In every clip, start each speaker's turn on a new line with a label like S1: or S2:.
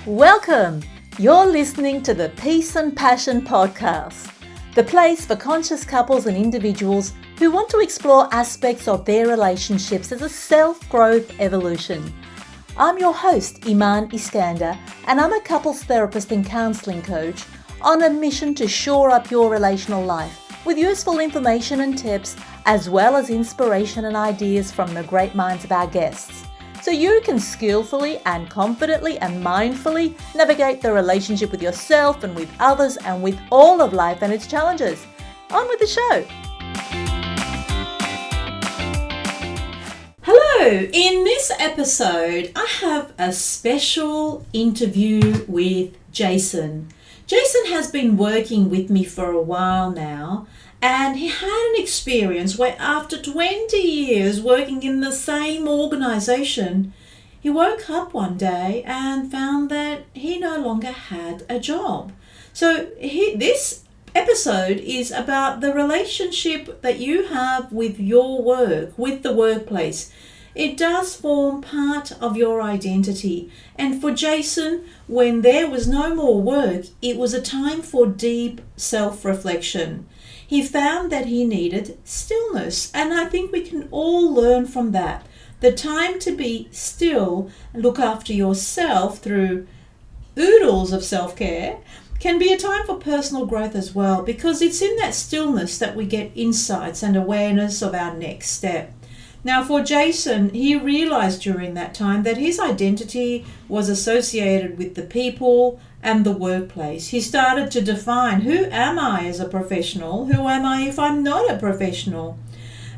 S1: Welcome! You're listening to the Peace and Passion podcast, the place for conscious couples and individuals who want to explore aspects of their relationships as a self-growth evolution. I'm your host, Iman Iskander, and I'm a couples therapist and counselling coach on a mission to shore up your relational life with useful information and tips, as well as inspiration and ideas from the great minds of our guests, so you can skillfully and confidently and mindfully navigate the relationship with yourself and with others and with all of life and its challenges. On with the show. Hello, in this episode I have a special interview with Jason. Jason has been working with me for a while now, and he had an experience where after 20 years working in the same organisation, he woke up one day and found that he no longer had a job. So this episode is about the relationship that you have with your work, with the workplace. It does form part of your identity. And for Jason, when there was no more work, it was a time for deep self-reflection. He found that he needed stillness, and I think we can all learn from that. The time to be still and look after yourself through oodles of self-care can be a time for personal growth as well, because it's in that stillness that we get insights and awareness of our next step. Now, for Jason, he realized during that time that his identity was associated with the people and the workplace. He started to define, who am I as a professional? Who am I if I'm not a professional?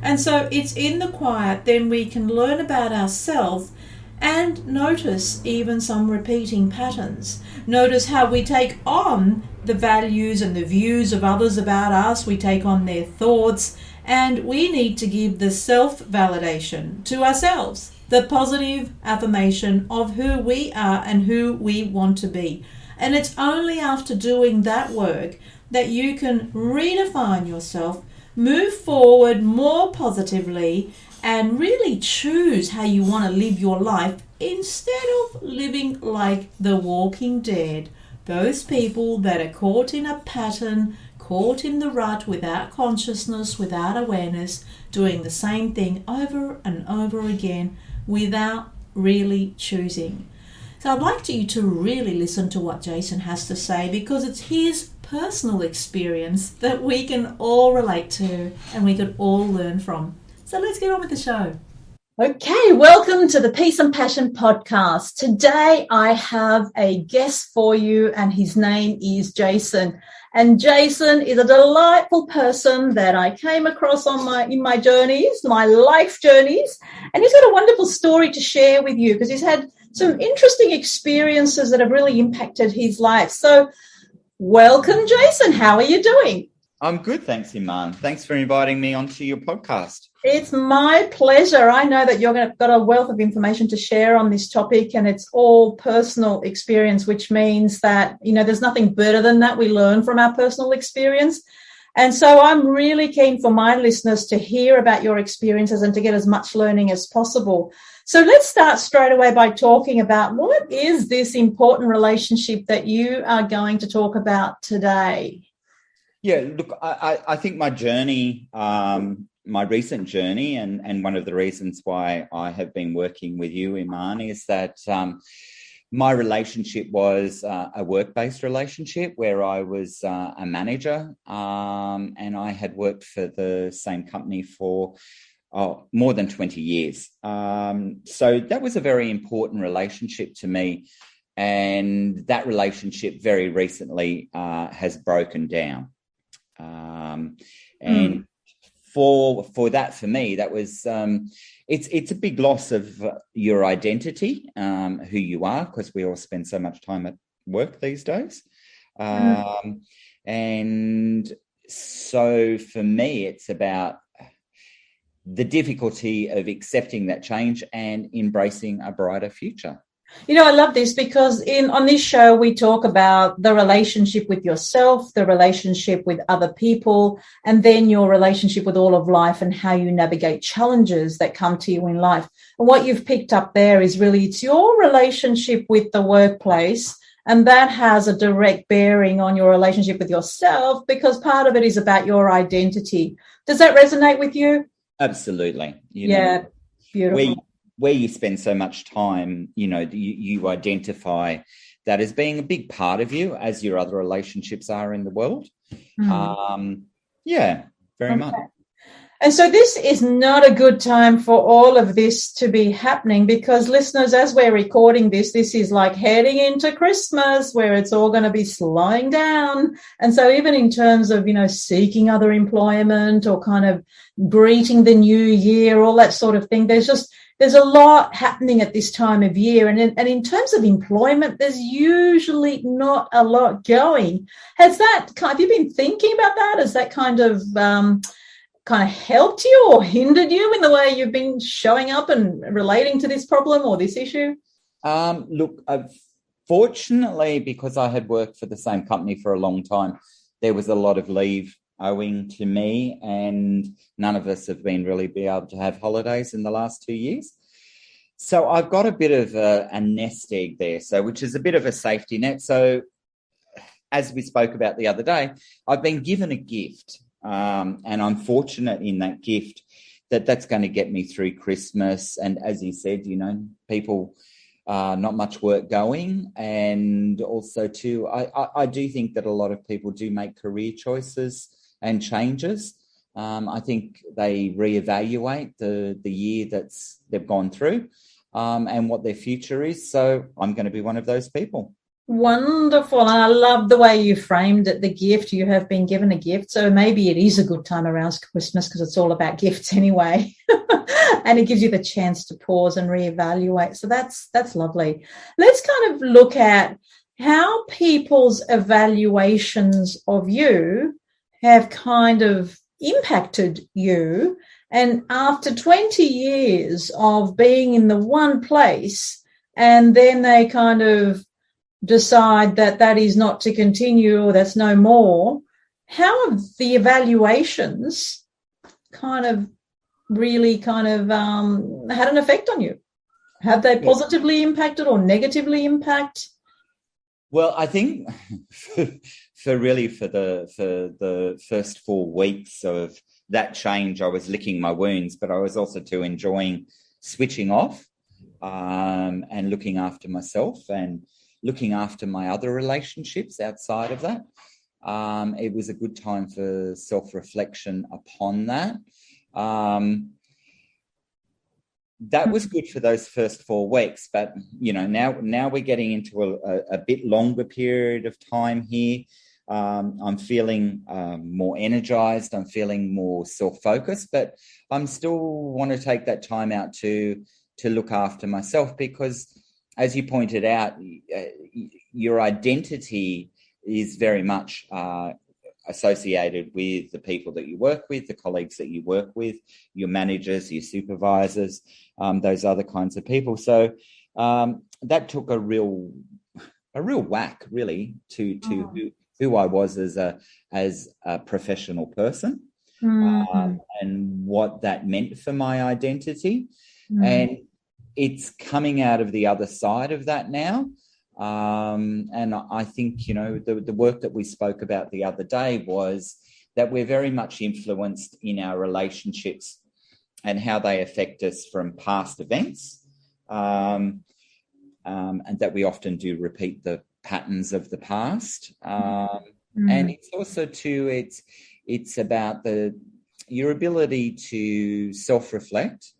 S1: And so it's in the quiet then we can learn about ourselves and notice even some repeating patterns. Notice how we take on the values and the views of others about us. We take on their thoughts, and we need to give the self-validation to ourselves, the positive affirmation of who we are and who we want to be. And it's only after doing that work that you can redefine yourself, move forward more positively, and really choose how you want to live your life instead of living like the walking dead. Those people that are caught in a pattern, caught in the rut without consciousness, without awareness, doing the same thing over and over again without really choosing. So I'd like you to really listen to what Jason has to say, because it's his personal experience that we can all relate to and we can all learn from. So let's get on with the show. Okay, welcome to the Peace and Passion podcast. Today I have a guest for you, and his name is Jason. And Jason is a delightful person that I came across in my journeys, my life journeys. And he's got a wonderful story to share with you because he's had some interesting experiences that have really impacted his life. So welcome, Jason. How are you doing?
S2: I'm good, thanks, Iman. Thanks for inviting me onto your podcast.
S1: It's my pleasure. I know that you've got a wealth of information to share on this topic, and it's all personal experience, which means that, there's nothing better than that. We learn from our personal experience. And so I'm really keen for my listeners to hear about your experiences and to get as much learning as possible. So let's start straight away by talking about what is this important relationship that you are going to talk about today?
S2: Yeah, look, I think my journey, my recent journey, and one of the reasons why I have been working with you, Iman, is that my relationship was a work-based relationship where I was a manager, and I had worked for the same company for more than 20 years. So that was a very important relationship to me, and that relationship very recently has broken down. And for that, for me, that was it's a big loss of your identity, who you are, because we all spend so much time at work these days. And so for me, it's about the difficulty of accepting that change and embracing a brighter future.
S1: You know, I love this because on this show we talk about the relationship with yourself, the relationship with other people, and then your relationship with all of life and how you navigate challenges that come to you in life. And what you've picked up there is really it's your relationship with the workplace, and that has a direct bearing on your relationship with yourself because part of it is about your identity. Does that resonate with you?
S2: Absolutely.
S1: Yeah,
S2: where
S1: beautiful.
S2: where you spend so much time, you identify that as being a big part of you, as your other relationships are in the world.
S1: Hmm.
S2: Um, yeah, very much.
S1: Okay. And so this is not a good time for all of this to be happening because listeners, as we're recording this, this is like heading into Christmas where it's all going to be slowing down. And so even in terms of, seeking other employment or kind of greeting the new year, all that sort of thing, there's a lot happening at this time of year. And in terms of employment, there's usually not a lot going. Have you been thinking about that? Has that kind of helped you or hindered you in the way you've been showing up and relating to this problem or this issue?
S2: Look, fortunately, because I had worked for the same company for a long time, there was a lot of leave owing to me, and none of us have really been able to have holidays in the last 2 years. So I've got a bit of a nest egg there, which is a bit of a safety net. So as we spoke about the other day, I've been given a gift. And I'm fortunate in that gift that's going to get me through Christmas. And as you said, people, not much work going. And also, too, I do think that a lot of people do make career choices and changes. I think they reevaluate the year they've gone through and what their future is. So I'm going to be one of those people.
S1: Wonderful. And I love the way you framed it, the gift. You have been given a gift. So maybe it is a good time around Christmas because it's all about gifts anyway. And it gives you the chance to pause and reevaluate. So that's lovely. Let's kind of look at how people's evaluations of you have kind of impacted you. And after 20 years of being in the one place, and then they kind of decide that is not to continue or that's no more, how have the evaluations kind of really had an effect on you? Have they positively impacted or negatively impact?
S2: Well, I think for the first 4 weeks of that change, I was licking my wounds, but I was also too enjoying switching off and looking after myself and looking after my other relationships outside of that. It was a good time for self-reflection upon that. That was good for those first 4 weeks, but now we're getting into a bit longer period of time here. I'm feeling more energized. I'm feeling more self-focused, but I'm still want to take that time out to look after myself because, as you pointed out, your identity is very much associated with the people that you work with, the colleagues that you work with, your managers, your supervisors, those other kinds of people. So that took a real whack, really, to who I was as a professional person, and what that meant for my identity. And it's coming out of the other side of that now. And I think, the work that we spoke about the other day was that we're very much influenced in our relationships and how they affect us from past events. And that we often do repeat the patterns of the past. And it's also too, it's about your ability to self-reflect,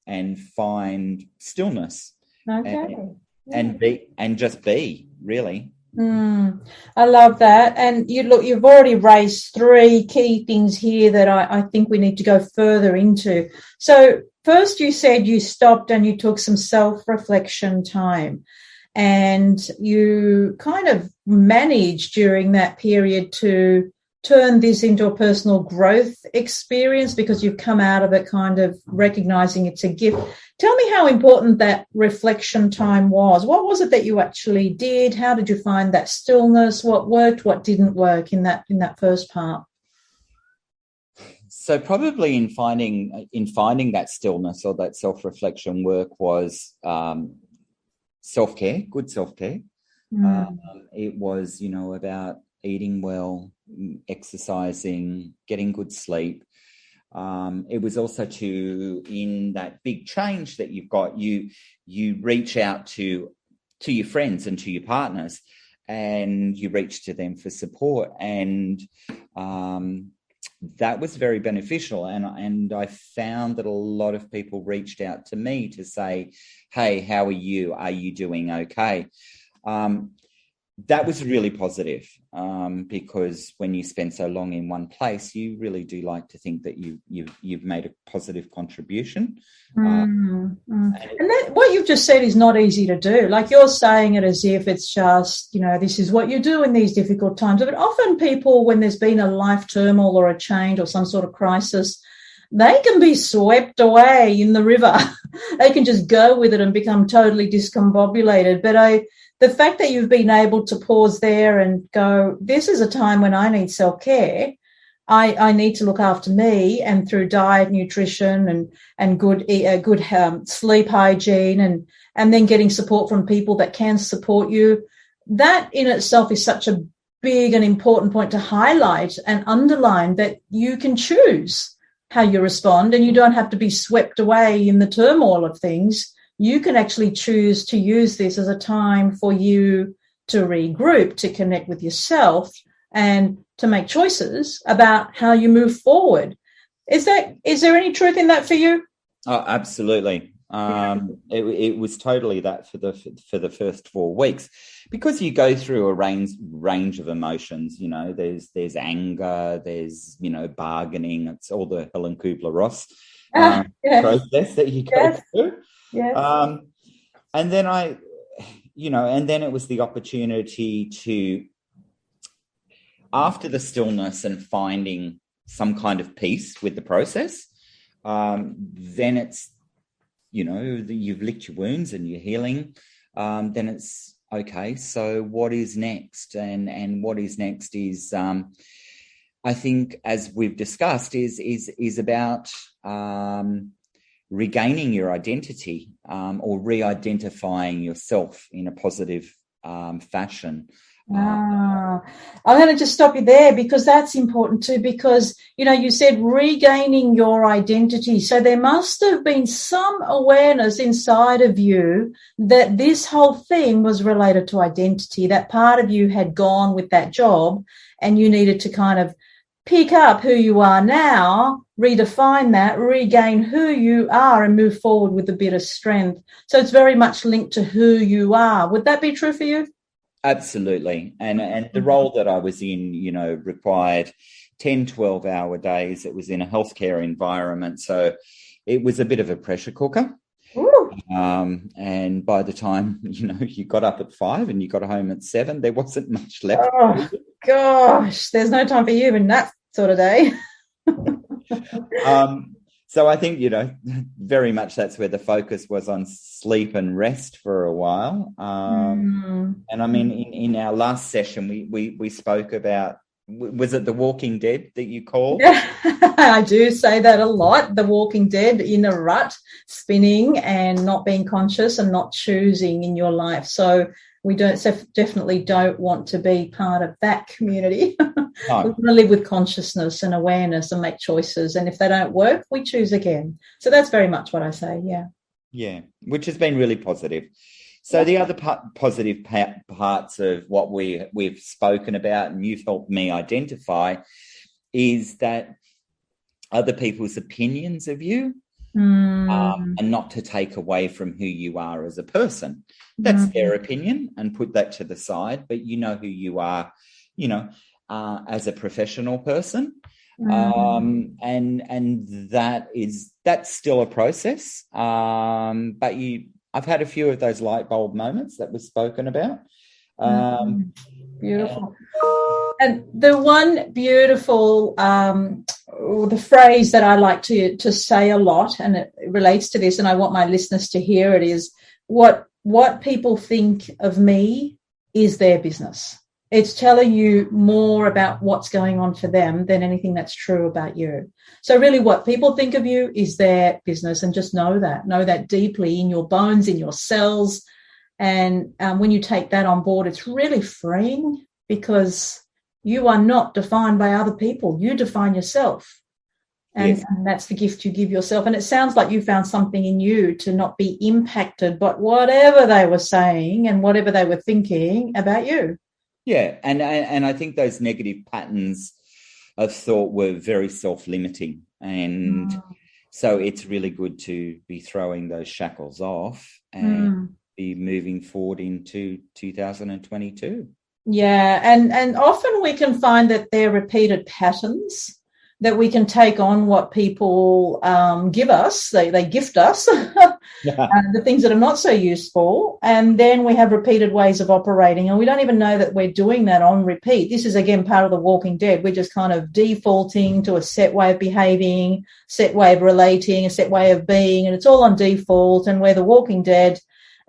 S2: and find stillness, and just be, really.
S1: I love that. And you've already raised 3 key things here that I think we need to go further into. So first, you said you stopped and you took some self-reflection time, and you kind of managed during that period to turn this into a personal growth experience because you've come out of it kind of recognizing it's a gift. Tell me how important that reflection time was. What was it that you actually did? How did you find that stillness? What worked? What didn't work in that first part?
S2: So probably in finding that stillness or that self-reflection work was self-care, good self-care. It was, about eating well, exercising, getting good sleep. It was also in that big change that you've got, you reach out to your friends and to your partners, and you reach to them for support, and that was very beneficial. And I found that a lot of people reached out to me to say, hey, how are you? Are you doing okay? That was really positive, because when you spend so long in one place, you really do like to think that you've made a positive contribution.
S1: And what you've just said is not easy to do. Like, you're saying it as if it's just, this is what you do in these difficult times. But often people, when there's been a life turmoil or a change or some sort of crisis, they can be swept away in the river. They can just go with it and become totally discombobulated. But the fact that you've been able to pause there and go, this is a time when I need self-care. I need to look after me, and through diet, nutrition, and good sleep hygiene, and then getting support from people that can support you. That in itself is such a big and important point to highlight and underline, that you can choose how you respond, and you don't have to be swept away in the turmoil of things. You can actually choose to use this as a time for you to regroup, to connect with yourself, and to make choices about how you move forward. Is there any truth in that for you?
S2: Oh, absolutely. It was totally that for the first 4 weeks, because you go through a range of emotions. There's anger, there's bargaining. It's all the Helen Kubler-Ross process that you go through.
S1: Yes.
S2: And then and then it was the opportunity to, after the stillness and finding some kind of peace with the process, then it's, you've licked your wounds and you're healing. Then it's okay. So what is next? And what is next is, I think, as we've discussed, is about regaining your identity, or re-identifying yourself in a positive fashion.
S1: I'm going to just stop you there, because that's important too, because, you said regaining your identity. So there must have been some awareness inside of you that this whole thing was related to identity, that part of you had gone with that job and you needed to kind of pick up who you are now, redefine that, regain who you are, and move forward with a bit of strength. So it's very much linked to who you are. Would that be true for you?
S2: Absolutely. And the role that I was in, required 10, 12-hour days. It was in a healthcare environment. So it was a bit of a pressure cooker. And by the time, you got up at 5 and you got home at 7, there wasn't much left.
S1: Oh, gosh, there's no time for you in that sort of day.
S2: So I think, very much that's where the focus was, on sleep and rest for a while. And I mean, in our last session, we spoke about, was it The Walking Dead that you called?
S1: Yeah, I do say that a lot. The Walking Dead, in a rut, spinning and not being conscious and not choosing in your life. So we definitely don't want to be part of that community. No. We want to live with consciousness and awareness and make choices. And if they don't work, we choose again. So that's very much what I say. Yeah.
S2: Yeah, which has been really positive. So the other positive parts of what we've spoken about, and you've helped me identify, is that other people's opinions of you are not to take away from who you are as a person. That's their opinion, and put that to the side. But you know who you are, as a professional person. And that's still a process. But I've had a few of those light bulb moments that was spoken about.
S1: Beautiful. And the one beautiful the phrase that I like to say a lot, and it relates to this, and I want my listeners to hear it, is what people think of me is their business. It's telling you more about what's going on for them than anything that's true about you. So really what people think of you is their business, and just know that deeply in your bones, in your cells. And when you take that on board, it's really freeing, because you are not defined by other people. You define yourself. And,
S2: Yes.
S1: and that's the gift you give yourself. And it sounds like you found something in you to not be impacted by whatever they were saying and whatever they were thinking about you.
S2: Yeah, and I think those negative patterns of thought were very self-limiting, and so it's really good to be throwing those shackles off and be moving forward into 2022.
S1: Yeah, and often we can find that they're repeated patterns, that we can take on what people give us. They gift us the things that are not so useful, and then we have repeated ways of operating, and we don't even know that we're doing that on repeat. This is, again, part of the Walking Dead. We're just kind of defaulting to a set way of behaving, set way of relating, a set way of being, and it's all on default, and we're the Walking Dead.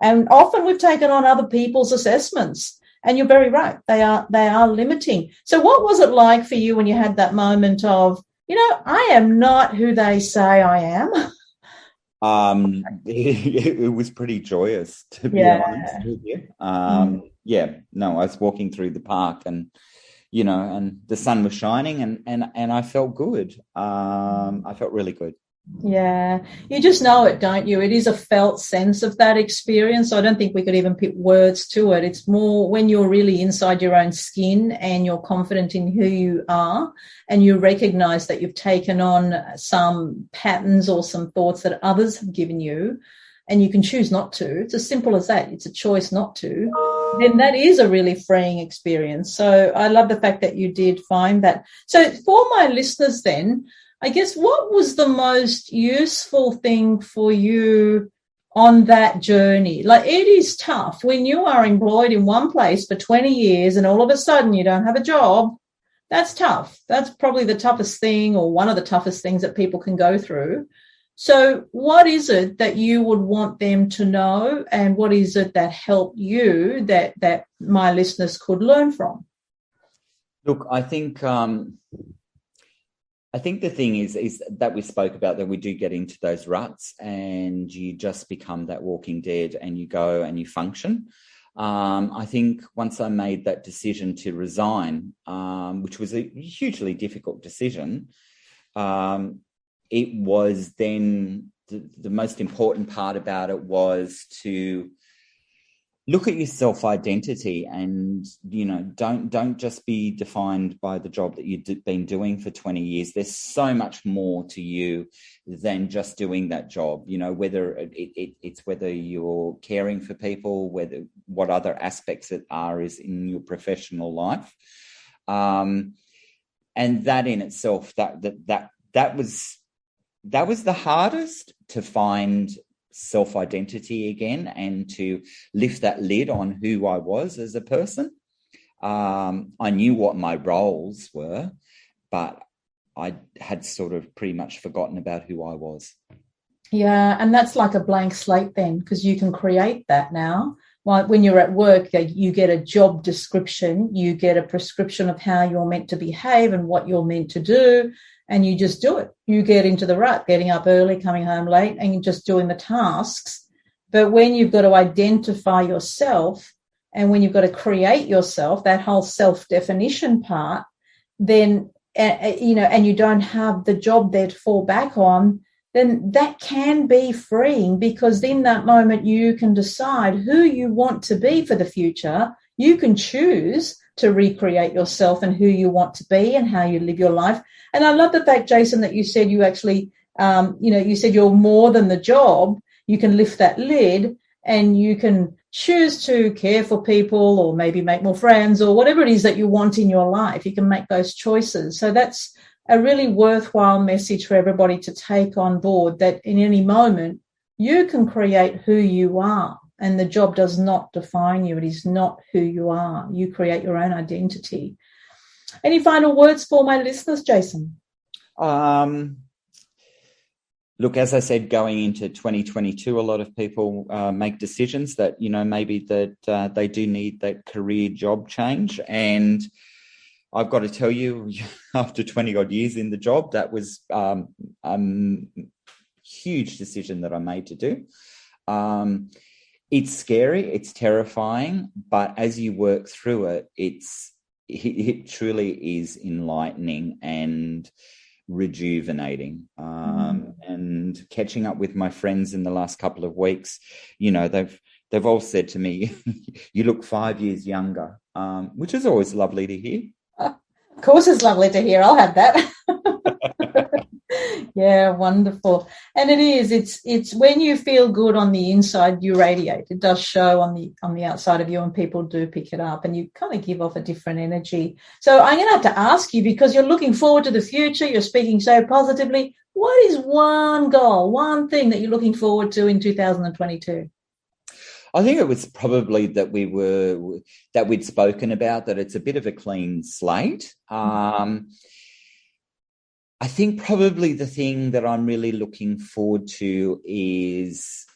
S1: And often we've taken on other people's assessments. And you're very right. They are limiting. So what was it like for you when you had that moment of, I am not who they say I am?
S2: It was pretty joyous, to be honest with you. I was walking through the park, and and the sun was shining, and I felt good. I felt really good.
S1: Yeah, you just know it, don't you? It is a felt sense of that experience. I don't think we could even put words to it. It's more when you're really inside your own skin and you're confident in who you are, and you recognize that you've taken on some patterns or some thoughts that others have given you, and you can choose not to. It's as simple as that. It's a choice not to. Then that is a really freeing experience. So I love the fact that you did find that. So for my listeners then, I guess, what was the most useful thing for you on that journey? Like, it is tough when you are employed in one place for 20 years and all of a sudden you don't have a job. That's tough. That's probably the toughest thing, or one of the toughest things that people can go through. So what is it that you would want them to know, and what is it that helped you that my listeners could learn from?
S2: Look, I think the thing is that we spoke about, that we do get into those ruts, and you just become that Walking Dead, and you go and you function. I think once I made that decision to resign, which was a hugely difficult decision, it was then the most important part about it was to look at your self-identity, and, don't just be defined by the job that you've been doing for 20 years. There's so much more to you than just doing that job, whether it's whether you're caring for people, what other aspects it are is in your professional life. And that in itself, that was the hardest, to find self-identity again, and to lift that lid on who I was as a person. I knew what my roles were, but I had sort of pretty much forgotten about who I was.
S1: Yeah, and that's like a blank slate then, because you can create that now. When you're at work, you get a job description, you get a prescription of how you're meant to behave and what you're meant to do, and you just do it. You get into the rut, getting up early, coming home late, and you're just doing the tasks. But when you've got to identify yourself, and when you've got to create yourself, that whole self-definition part, then, and you don't have the job there to fall back on, then that can be freeing, because in that moment you can decide who you want to be for the future. You can choose to recreate yourself and who you want to be and how you live your life. And I love the fact, Jason, that you said you actually, you said you're more than the job. You can lift that lid, and you can choose to care for people, or maybe make more friends, or whatever it is that you want in your life. You can make those choices. So that's a really worthwhile message for everybody to take on board, that in any moment you can create who you are, and the job does not define you. It is not who you are. You create your own identity. Any final words for my listeners, Jason?
S2: Um, Look, as I said, going into 2022, a lot of people make decisions that, maybe that they do need that career job change. And I've got to tell you, after 20 odd years in the job, that was a huge decision that I made to do. It's scary, it's terrifying, but as you work through it, it truly is enlightening and rejuvenating. And catching up with my friends in the last couple of weeks, they've all said to me, "You look 5 years younger," which is always lovely to hear.
S1: Of course, it's lovely to hear. I'll have that. Yeah, wonderful. And it is. It's when you feel good on the inside, you radiate. It does show on the outside of you, and people do pick it up, and you kind of give off a different energy. So I'm going to have to ask you, because you're looking forward to the future, you're speaking so positively. What is one goal, one thing that you're looking forward to in 2022?
S2: I think it was probably that we'd spoken about, that it's a bit of a clean slate. I think probably the thing that I'm really looking forward to is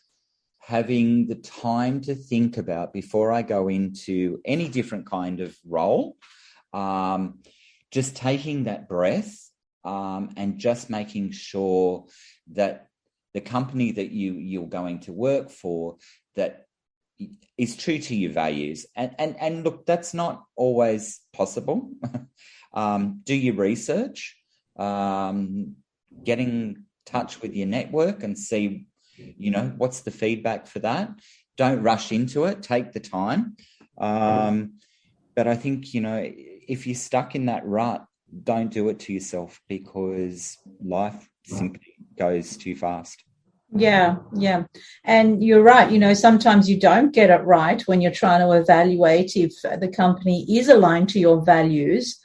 S2: having the time to think about, before I go into any different kind of role, just taking that breath, and just making sure that the company that you're going to work for, that is true to your values. And look, that's not always possible. Do your research, get in touch with your network and see, what's the feedback for that. Don't rush into it. Take the time. But I think, if you're stuck in that rut, don't do it to yourself, because life simply goes too fast.
S1: Yeah. And you're right. Sometimes you don't get it right when you're trying to evaluate if the company is aligned to your values,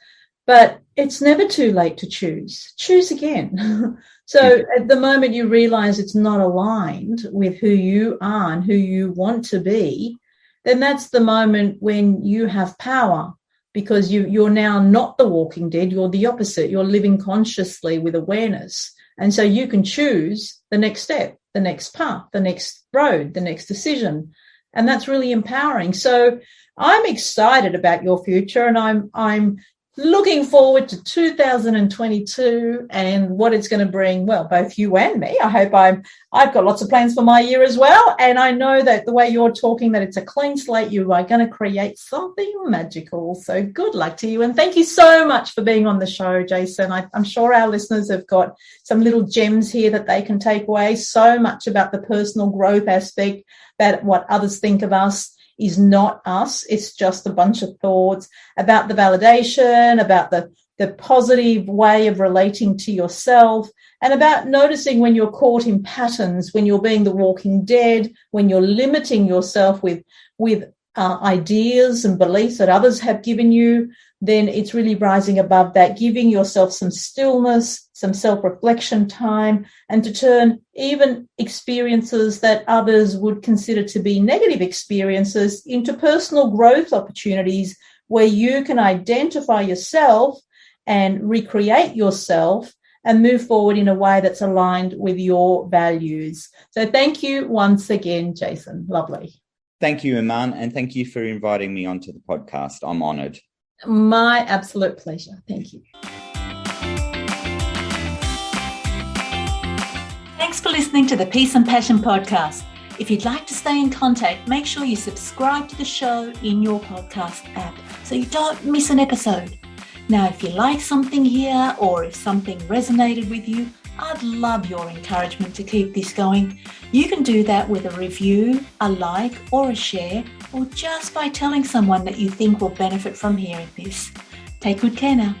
S1: but it's never too late to choose. Choose again. So at the moment you realize it's not aligned with who you are and who you want to be, then that's the moment when you have power, because you're now not the walking dead. You're the opposite. You're living consciously with awareness. And so you can choose the next step, the next path, the next road, the next decision. And that's really empowering. So I'm excited about your future, and I'm looking forward to 2022 and what it's going to bring. Well, both you and me. I hope I've got lots of plans for my year as well. And I know that the way you're talking, that it's a clean slate, you are going to create something magical. So good luck to you. And thank you so much for being on the show, Jason. I'm sure our listeners have got some little gems here that they can take away. So much about the personal growth aspect, that what others think of us is not us. It's just a bunch of thoughts about the validation, about the positive way of relating to yourself, and about noticing when you're caught in patterns, when you're being the walking dead, when you're limiting yourself with ideas and beliefs that others have given you. Then it's really rising above that, giving yourself some stillness, some self-reflection time, and to turn even experiences that others would consider to be negative experiences into personal growth opportunities, where you can identify yourself and recreate yourself and move forward in a way that's aligned with your values. So thank you once again, Jason. Lovely.
S2: Thank you, Iman, and thank you for inviting me onto the podcast. I'm honoured.
S1: My absolute pleasure. Thank you. Thanks for listening to the Peace and Passion podcast. If you'd like to stay in contact, make sure you subscribe to the show in your podcast app so you don't miss an episode. Now, if you like something here, or if something resonated with you, I'd love your encouragement to keep this going. You can do that with a review, a like, or a share, or just by telling someone that you think will benefit from hearing this. Take good care now.